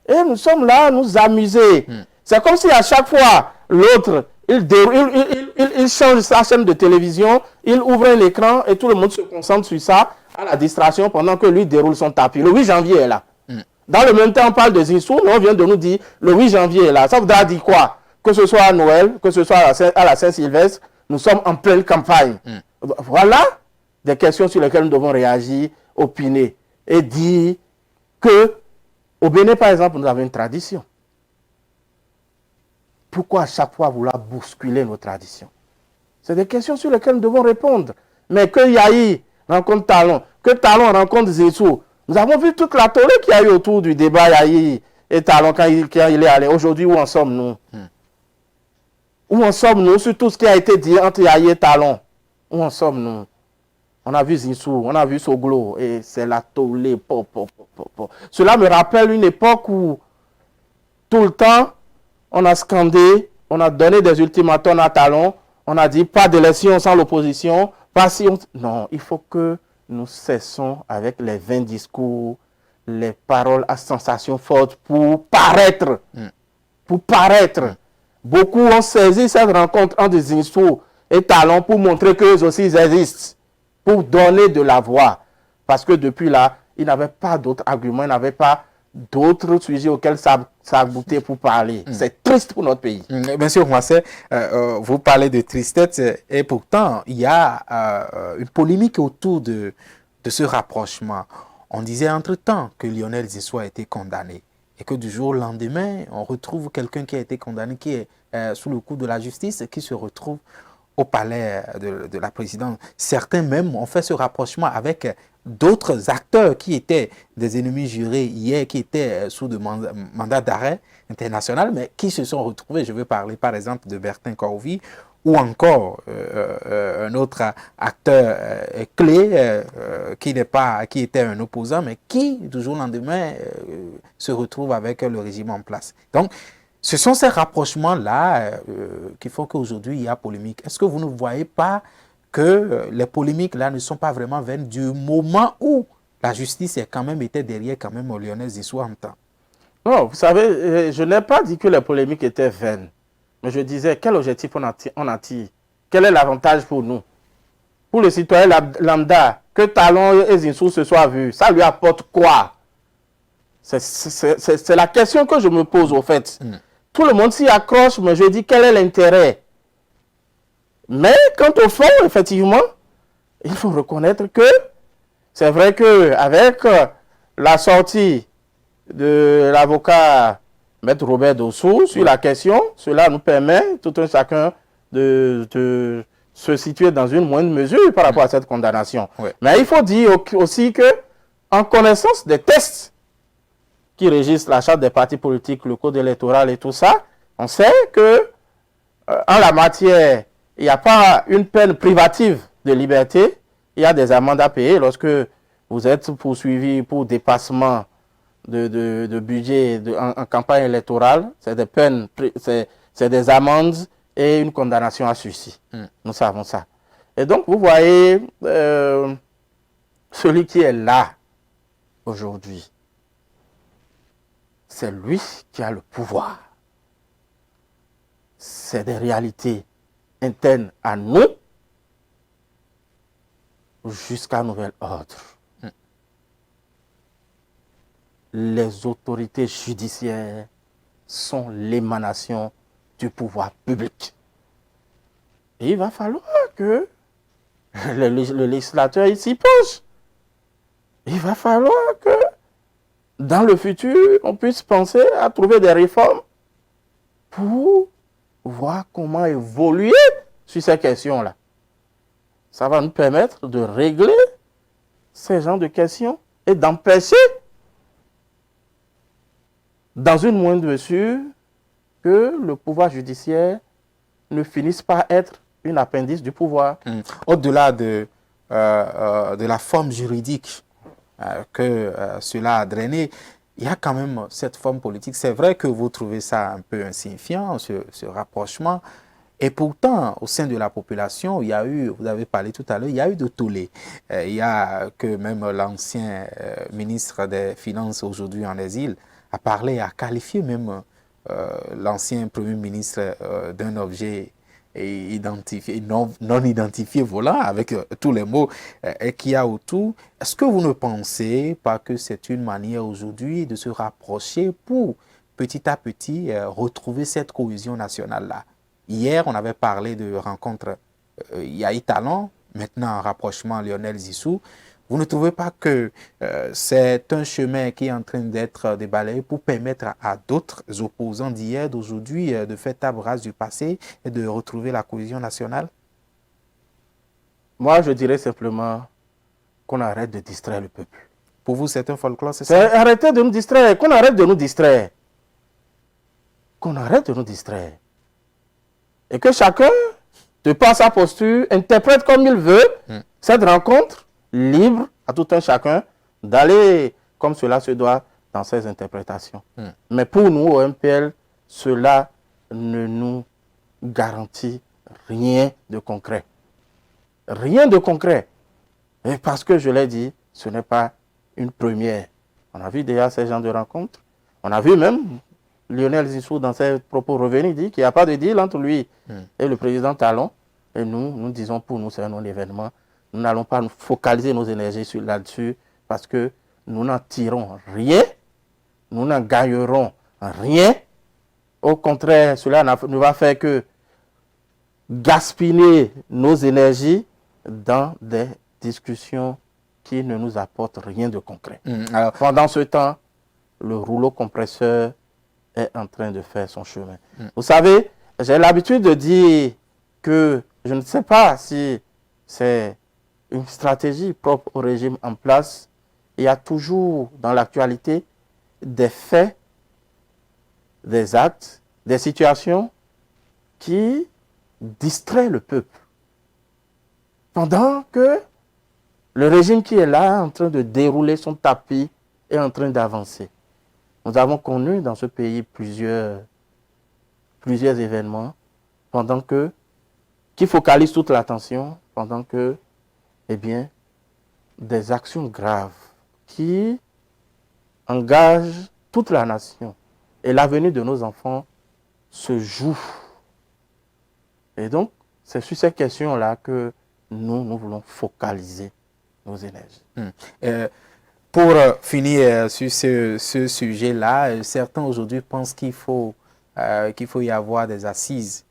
Et nous sommes là à nous amuser. C'est comme si à chaque fois l'autre, il change sa chaîne de télévision, il ouvre un écran et tout le monde se concentre sur ça à la distraction pendant que lui déroule son tapis. Le 8 janvier est là. Dans le même temps, on parle de Zinsou, mais on vient de nous dire le 8 janvier est là. Ça voudra dire quoi? Que ce soit à Noël, que ce soit à la Saint-Sylvestre, nous sommes en pleine campagne. Voilà des questions sur lesquelles nous devons réagir, opiner et dire que au Bénin, par exemple, nous avons une tradition. Pourquoi à chaque fois vouloir bousculer nos traditions? C'est des questions sur lesquelles nous devons répondre. Mais que Yahi rencontre Talon, que Talon rencontre Zinsou, nous avons vu toute la tollée qu'il y a eu autour du débat Yahi et Talon quand il est allé. Aujourd'hui, où en sommes-nous? Où en sommes-nous sur tout ce qui a été dit entre Yahi et Talon? Où en sommes-nous? On a vu Zinsou, on a vu Soglo, et c'est la tollée. Cela me rappelle une époque où tout le temps, on a scandé, on a donné des ultimatums à Talon, on a dit pas d'élection sans l'opposition, pas si on... Non, il faut que nous cessons avec les vains discours, les paroles à sensation forte pour paraître. Pour paraître. Beaucoup ont saisi cette rencontre entre Zinsou et Talon pour montrer qu'eux aussi ils existent, pour donner de la voix. Parce que depuis là, ils n'avaient pas d'autres arguments, ils n'avaient pas d'autres sujets auxquels s'abouter pour parler. C'est triste pour notre pays. Monsieur Moisset, vous parlez de tristesse et pourtant, il y a une polémique autour de ce rapprochement. On disait entre-temps que Lionel Zinsou a été condamné et que du jour au lendemain, on retrouve quelqu'un qui a été condamné, qui est sous le coup de la justice, qui se retrouve au palais de la présidence. Certains même ont fait ce rapprochement avec d'autres acteurs qui étaient des ennemis jurés hier, qui étaient sous mandat d'arrêt international, mais qui se sont retrouvés. Je veux parler par exemple de Bertin Corvi ou encore un autre acteur clé qui était un opposant, mais qui, du jour au lendemain, se retrouve avec le régime en place. Donc, ce sont ces rapprochements-là qui font qu'aujourd'hui, il y a polémique. Est-ce que vous ne voyez pas que les polémiques-là ne sont pas vraiment vaines du moment où la justice a quand même été derrière quand même Lionel Zinsou en temps? Non, vous savez, je n'ai pas dit que les polémiques étaient vaines. Mais je disais, quel objectif on en tire? Quel est l'avantage pour nous? Pour le citoyen lambda, que Talon et Zinsou se soient vus, ça lui apporte quoi? C'est la question que je me pose au fait. Tout le monde s'y accroche, mais je dis quel est l'intérêt? Mais quant au fond, effectivement, il faut reconnaître que c'est vrai qu'avec la sortie de l'avocat Maître Robert Dossou sur la question, cela nous permet tout un chacun de se situer dans une moindre mesure par rapport à cette condamnation. Mais il faut dire aussi que, en connaissance des tests qui régissent la charte des partis politiques, le code électoral et tout ça, on sait que en la matière, il n'y a pas une peine privative de liberté, il y a des amendes à payer lorsque vous êtes poursuivi pour dépassement de budget en campagne électorale. C'est des peines, c'est des amendes et une condamnation à sursis. Nous savons ça. Et donc, vous voyez, celui qui est là aujourd'hui, c'est lui qui a le pouvoir. C'est des réalités internes à nous jusqu'à nouvel ordre. les autorités judiciaires sont l'émanation du pouvoir public. Et il va falloir que le législateur s'y penche. Il va falloir que dans le futur, on puisse penser à trouver des réformes pour voir comment évoluer sur ces questions-là. Ça va nous permettre de régler ces genres de questions et d'empêcher, dans une moindre mesure, que le pouvoir judiciaire ne finisse par être une appendice du pouvoir. Au-delà de la forme juridique que cela a drainé, il y a quand même cette forme politique. C'est vrai que vous trouvez ça un peu insignifiant, ce rapprochement. Et pourtant, au sein de la population, il y a eu, vous avez parlé tout à l'heure, il y a eu de tollé. Il y a que même l'ancien ministre des Finances, aujourd'hui en exil, a parlé, a qualifié même l'ancien Premier ministre d'un objet identifié, non identifié, voilà, avec tous les mots qu'il y a autour. Est-ce que vous ne pensez pas que c'est une manière aujourd'hui de se rapprocher pour petit à petit retrouver cette cohésion nationale-là? Hier, on avait parlé de rencontre Yahi Talon, maintenant un rapprochement Lionel Zissou. Vous ne trouvez pas que c'est un chemin qui est en train d'être débalayé pour permettre à d'autres opposants d'hier, d'aujourd'hui, de faire table rase du passé et de retrouver la cohésion nationale? Moi, je dirais simplement qu'on arrête de distraire le peuple. Pour vous, c'est un folklore, c'est ça? Arrêtez de nous distraire, qu'on arrête de nous distraire. Qu'on arrête de nous distraire. Et que chacun, de par sa posture, interprète comme il veut cette rencontre, libre à tout un chacun d'aller comme cela se doit dans ses interprétations. Mais pour nous, au MPL, cela ne nous garantit rien de concret. Rien de concret. Et parce que je l'ai dit, ce n'est pas une première. On a vu déjà ces genres de rencontres. On a vu même Lionel Zissou, dans ses propos revenus, dit qu'il n'y a pas de deal entre lui et le président Talon. Et nous disons pour nous, c'est un non-événement. Nous n'allons pas nous focaliser nos énergies là-dessus parce que nous n'en tirons rien. Nous n'en gagnerons rien. Au contraire, cela ne va faire que gaspiller nos énergies dans des discussions qui ne nous apportent rien de concret. Alors, pendant ce temps, le rouleau compresseur est en train de faire son chemin. Vous savez, j'ai l'habitude de dire que je ne sais pas si c'est une stratégie propre au régime en place. Il y a toujours dans l'actualité des faits, des actes, des situations qui distraient le peuple. Pendant que le régime qui est là, en train de dérouler son tapis, est en train d'avancer. Nous avons connu dans ce pays plusieurs événements qui focalisent toute l'attention, pendant que, eh bien, des actions graves qui engagent toute la nation et l'avenir de nos enfants se jouent. Et donc, c'est sur ces questions-là que nous voulons focaliser nos énergies. Pour finir sur ce sujet-là, certains aujourd'hui pensent qu'il faut y avoir des assises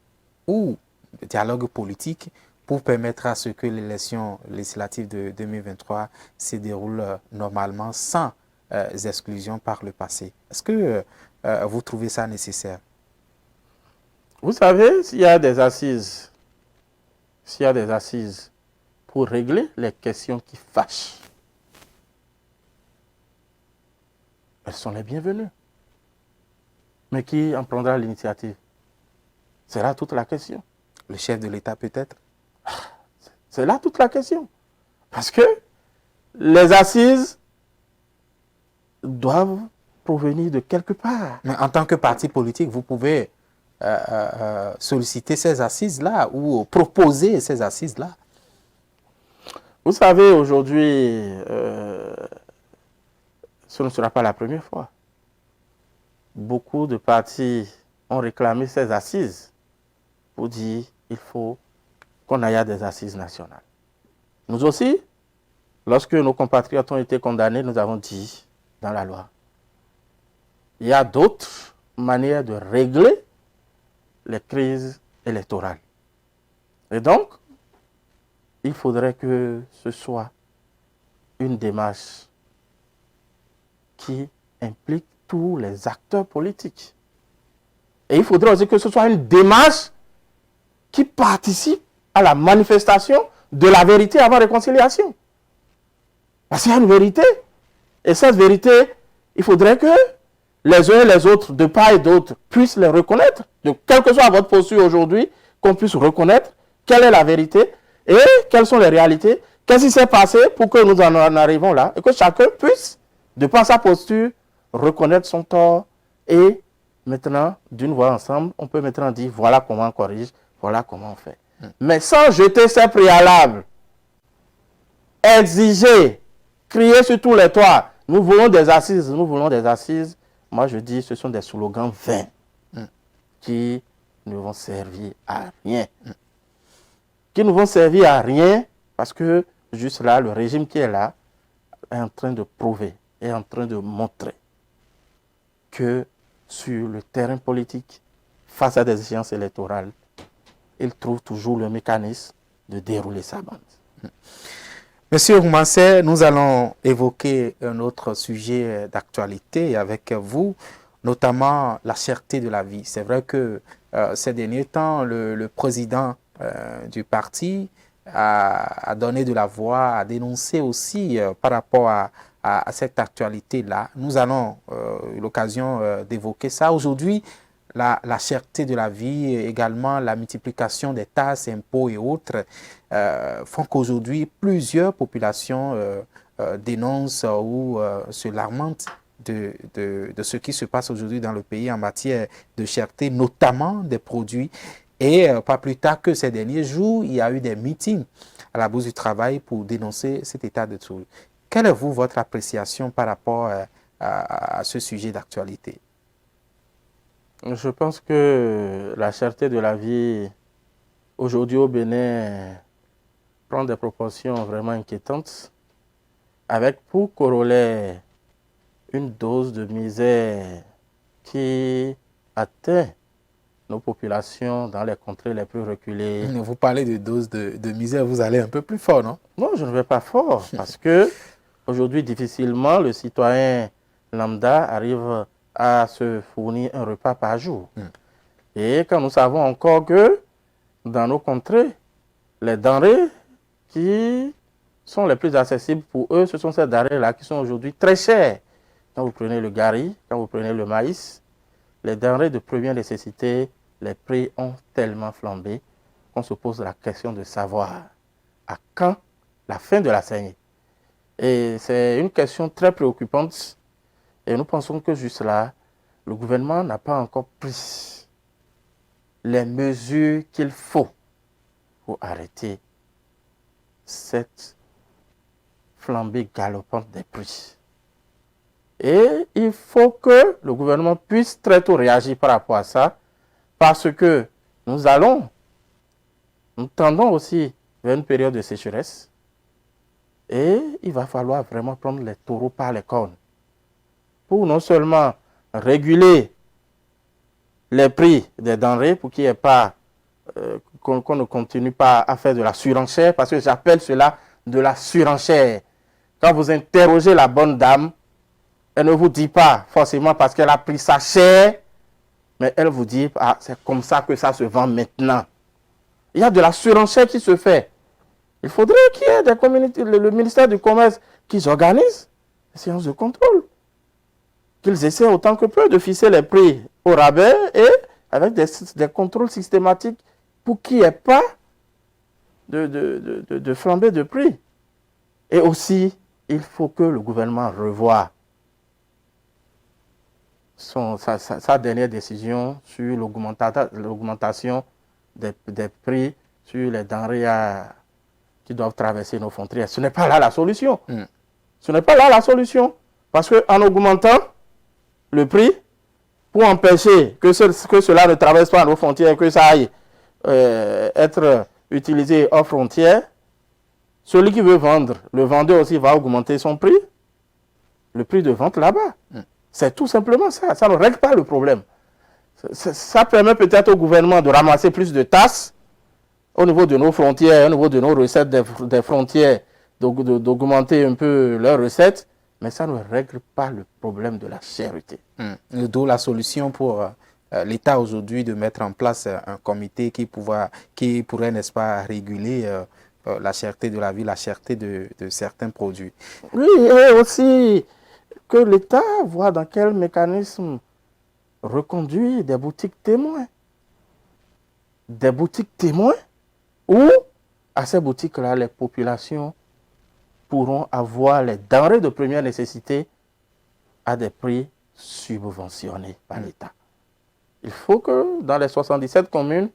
ou des dialogues politiques pour permettre à ce que l'élection législative de 2023 se déroule normalement sans exclusion par le passé. Est-ce que vous trouvez ça nécessaire? Vous savez, s'il y a des assises pour régler les questions qui fâchent, elles sont les bienvenues. Mais qui en prendra l'initiative? C'est là toute la question. Le chef de l'État peut-être? C'est là toute la question. Parce que les assises doivent provenir de quelque part. Mais en tant que parti politique, vous pouvez solliciter ces assises-là ou proposer ces assises-là? Vous savez, aujourd'hui, ce ne sera pas la première fois. Beaucoup de partis ont réclamé ces assises pour dire qu'il faut qu'on aille à des assises nationales. Nous aussi, lorsque nos compatriotes ont été condamnés, nous avons dit dans la loi, il y a d'autres manières de régler les crises électorales. Et donc, il faudrait que ce soit une démarche qui implique tous les acteurs politiques. Et il faudrait aussi que ce soit une démarche qui participe à la manifestation de la vérité avant réconciliation. Parce qu'il y a une vérité. Et cette vérité, il faudrait que les uns et les autres, de part et d'autre, puissent les reconnaître. Donc, quelle que soit votre posture aujourd'hui, qu'on puisse reconnaître quelle est la vérité et quelles sont les réalités, qu'est-ce qui s'est passé pour que nous en arrivons là, et que chacun puisse, de par sa posture, reconnaître son tort. Et maintenant, d'une voix ensemble, on peut maintenant dire, voilà comment on corrige, voilà comment on fait. Mais sans jeter ces préalables, exiger, crier sur tous les toits, nous voulons des assises, nous voulons des assises. Moi, je dis, ce sont des slogans vains qui ne vont servir à rien. Qui ne vont servir à rien parce que, juste là, le régime qui est là est en train de prouver, est en train de montrer que sur le terrain politique, face à des échéances électorales, il trouve toujours le mécanisme de dérouler sa bande. Monsieur Roumassé, nous allons évoquer un autre sujet d'actualité avec vous, notamment la cherté de la vie. C'est vrai que ces derniers temps, le président du parti a donné de la voix, a dénoncé aussi par rapport à cette actualité-là. Nous allons l'occasion d'évoquer ça. Aujourd'hui, la cherté de la vie, également la multiplication des taxes, impôts et autres, font qu'aujourd'hui, plusieurs populations dénoncent ou se lamentent de ce qui se passe aujourd'hui dans le pays en matière de cherté, notamment des produits. Et pas plus tard que ces derniers jours, il y a eu des meetings à la Bourse du Travail pour dénoncer cet état de choses. Quelle est votre appréciation par rapport à ce sujet d'actualité? Je pense que la cherté de la vie aujourd'hui au Bénin prend des proportions vraiment inquiétantes, avec pour corollaire une dose de misère qui atteint nos populations dans les contrées les plus reculées. Vous parlez de dose de misère, vous allez un peu plus fort, non? Non, je ne vais pas fort, parce que aujourd'hui, difficilement, le citoyen lambda arrive à se fournir un repas par jour. Et quand nous savons encore que dans nos contrées, les denrées qui sont les plus accessibles pour eux, ce sont ces denrées-là qui sont aujourd'hui très chères. Quand vous prenez le gari, quand vous prenez le maïs, les denrées de première nécessité, les prix ont tellement flambé qu'on se pose la question de savoir à quand la fin de la saignée. Et c'est une question très préoccupante. Et nous pensons que juste là, le gouvernement n'a pas encore pris les mesures qu'il faut pour arrêter cette flambée galopante des prix. Et il faut que le gouvernement puisse très tôt réagir par rapport à ça, parce que nous tendons aussi vers une période de sécheresse, et il va falloir vraiment prendre les taureaux par les cornes pour non seulement réguler les prix des denrées, pour qu'il n'y ait pas, qu'on ne continue pas à faire de la surenchère, parce que j'appelle cela de la surenchère. Quand vous interrogez la bonne dame, elle ne vous dit pas forcément parce qu'elle a pris ça cher, mais elle vous dit, ah, c'est comme ça que ça se vend maintenant. Il y a de la surenchère qui se fait. Il faudrait qu'il y ait des communautés, le ministère du Commerce qui organise des séances de contrôle. Qu'ils essaient autant que peu de fixer les prix au rabais et avec des contrôles systématiques pour qu'il n'y ait pas de flambée de prix. Et aussi, il faut que le gouvernement revoie sa dernière décision sur l'augmentation des prix sur les denrées qui doivent traverser nos frontières. Ce n'est pas là la solution. Ce n'est pas là la solution. Parce qu'en augmentant le prix, pour empêcher que cela ne traverse pas nos frontières, que ça aille être utilisé hors frontières, celui qui veut vendre, le vendeur aussi va augmenter son prix, le prix de vente là-bas. C'est tout simplement ça. Ça ne règle pas le problème. Ça permet peut-être au gouvernement de ramasser plus de tasses au niveau de nos frontières, au niveau de nos recettes des frontières, d'augmenter un peu leurs recettes, mais ça ne règle pas le problème de la cherté. D'où la solution pour l'État aujourd'hui de mettre en place un comité qui pourrait, n'est-ce pas, réguler la cherté de la vie, la cherté de certains produits. Oui, et aussi que l'État voit dans quel mécanisme reconduire des boutiques témoins. Des boutiques témoins où, à ces boutiques-là, les populations pourront avoir les denrées de première nécessité à des prix subventionnés par l'État. Il faut que dans les 77 communes,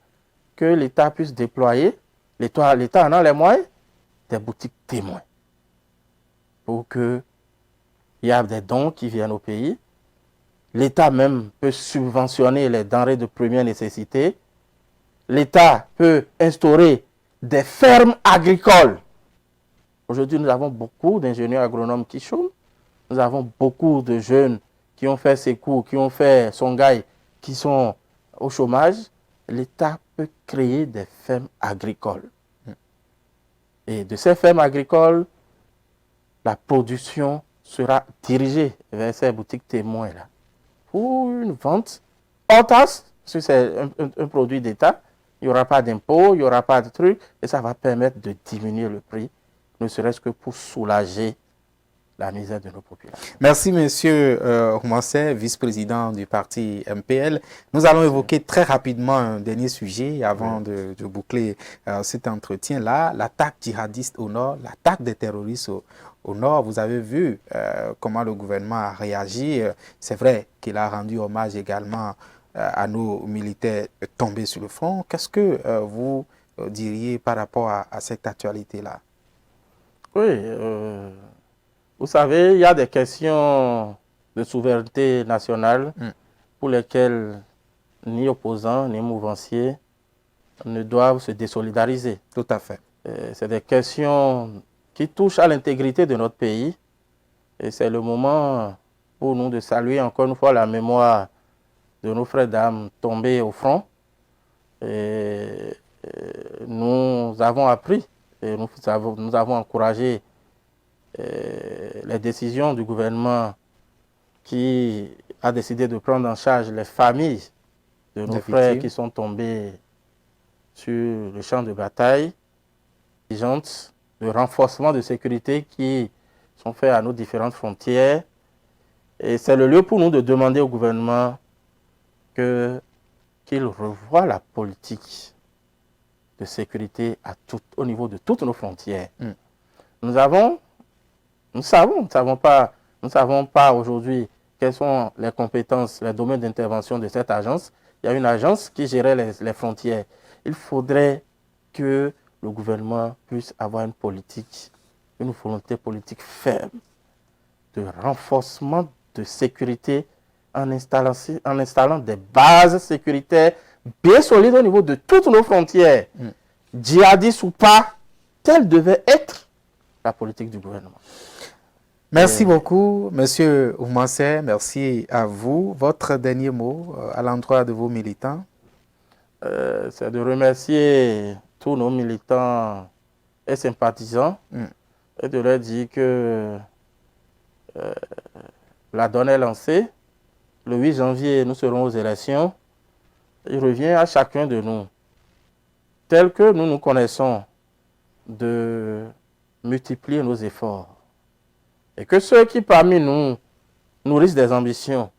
que l'État puisse déployer, l'État en a les moyens, des boutiques témoins. Pour qu'il y ait des dons qui viennent au pays. L'État même peut subventionner les denrées de première nécessité. L'État peut instaurer des fermes agricoles. Aujourd'hui, nous avons beaucoup d'ingénieurs agronomes qui chôment. Nous avons beaucoup de jeunes qui ont fait ces cours, qui ont fait Songhai, qui sont au chômage. L'État peut créer des fermes agricoles. Et de ces fermes agricoles, la production sera dirigée vers ces boutiques témoins-là. Pour une vente hors taxe, si c'est un produit d'État, il n'y aura pas d'impôt, il n'y aura pas de truc, et ça va permettre de diminuer le prix, ne serait-ce que pour soulager la misère de nos populations. Merci, monsieur Oumanseh, vice-président du parti MPL. Nous allons évoquer très rapidement un dernier sujet avant de boucler cet entretien-là. L'attaque djihadiste au nord, l'attaque des terroristes au nord. Vous avez vu comment le gouvernement a réagi. C'est vrai qu'il a rendu hommage également à nos militaires tombés sur le front. Qu'est-ce que vous diriez par rapport à cette actualité-là? Oui, vous savez, il y a des questions de souveraineté nationale pour lesquelles ni opposants ni mouvanciers ne doivent se désolidariser. Tout à fait. C'est des questions qui touchent à l'intégrité de notre pays. Et c'est le moment pour nous de saluer encore une fois la mémoire de nos frères d'armes tombés au front. Et nous avons appris et nous avons encouragé les décisions du gouvernement qui a décidé de prendre en charge les familles de nos frères qui sont tombés sur le champ de bataille, de renforcement de sécurité qui sont faits à nos différentes frontières. Et c'est le lieu pour nous de demander au gouvernement qu'il revoie la politique de sécurité au niveau de toutes nos frontières. Nous ne savons pas aujourd'hui quelles sont les compétences, les domaines d'intervention de cette agence. Il y a une agence qui gérait les frontières. Il faudrait que le gouvernement puisse avoir une volonté politique ferme de renforcement de sécurité en installant des bases sécuritaires bien solides au niveau de toutes nos frontières. Djihadistes ou pas, telle devait être la politique du gouvernement. Merci beaucoup, monsieur Oumanseh. Merci à vous. Votre dernier mot à l'endroit de vos militants? C'est de remercier tous nos militants et sympathisants et de leur dire que la donne est lancée. Le 8 janvier, nous serons aux élections. Il revient à chacun de nous, tel que nous nous connaissons, de multiplier nos efforts. Et que ceux qui parmi nous nourrissent des ambitions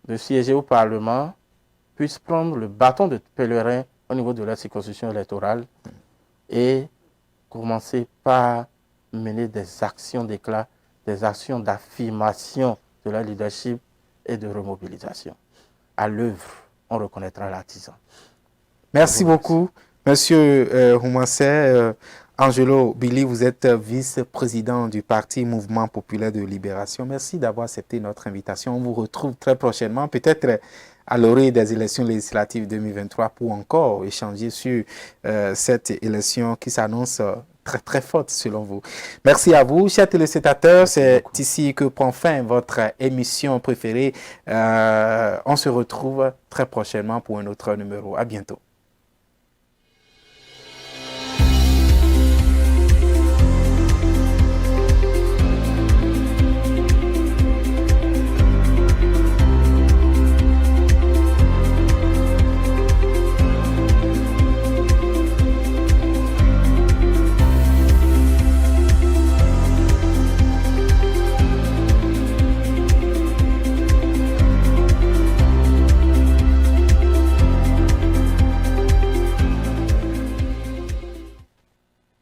de siéger au Parlement puissent prendre le bâton de pèlerin au niveau de la circonscription électorale et commencer par mener des actions d'éclat, des actions d'affirmation de la leadership et de remobilisation. À l'œuvre, on reconnaîtra l'artisan. Merci beaucoup, monsieur Oumanseh. Angelo Billy, vous êtes vice-président du parti Mouvement Populaire de Libération. Merci d'avoir accepté notre invitation. On vous retrouve très prochainement, peut-être à l'orée des élections législatives 2023 pour encore échanger sur cette élection qui s'annonce très très forte selon vous. Merci à vous, chers téléspectateurs. C'est ici que prend fin votre émission préférée. On se retrouve très prochainement pour un autre numéro. À bientôt.